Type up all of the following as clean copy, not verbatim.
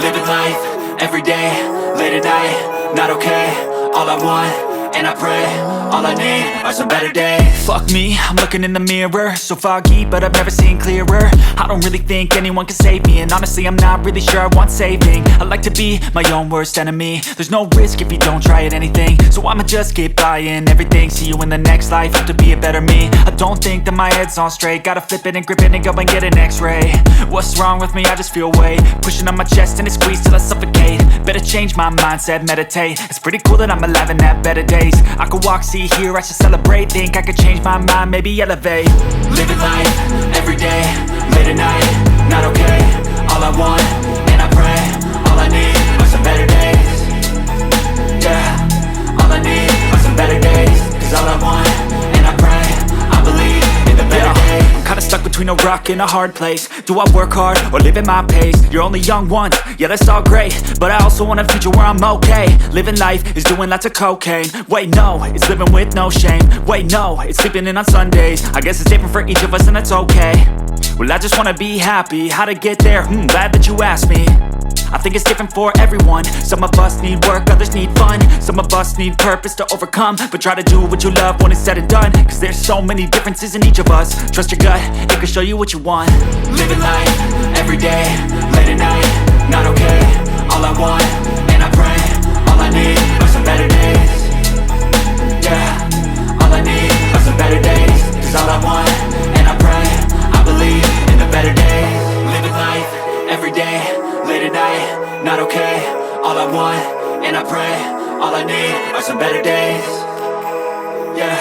Living life, everyday, late at night, not okay. All I want, and I pray, all I need are some better days. Fuck me, I'm looking in the mirror, so foggy, but I've never seen clearer. I don't really think anyone can save me, and honestly I'm not really sure I want saving. I like to be my own worst enemy. There's no risk if you don't try at anything, so I'ma just keep buying everything. See you in the next life, hope to be a better me. I don't think that my head's on straight, gotta flip it and grip it and go and get an x-ray. What's wrong with me? I just feel weight pushing on my chest and it squeezes till I suffocate. Better change my mindset, meditate. It's pretty cool that I'm alive and have better days. I could walk, see, hear, I should celebrate. Think I could change my mind, maybe elevate. Living life, everyday, late at night, not okay. All I want, and I pray, all I need are some better days. Yeah, all I need are some better days. Cause all I want, and I pray, I believe in the better days. I'm kinda stuck between a rock and a hard place. Do I work hard or live at my pace? You're only young once, yeah that's all great, but I also want a future where I'm okay. Living life is doing lots of cocaine. Wait no, it's living with no shame. Wait no, it's sleeping in on Sundays. I guess it's different for each of us and that's okay. Well I just wanna be happy, how to get there? Glad that you asked me. I think it's different for everyone. Some of us need work, others need fun. Some of us need purpose to overcome. But try to do what you love when it's said and done. Cause there's so many differences in each of us. Trust your gut, it can show you what you want. Living life, everyday, late at night, not okay. All I want, and I pray, all I need are some better days. Yeah, all I need are some better days. Cause all I want, and I pray, I believe in the better days. Living life, everyday, late at night, not okay. All I want, and I pray, all I need are some better days. Yeah,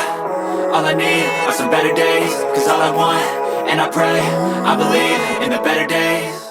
all I need are some better days. Cause all I want, and I pray, I believe in the better days.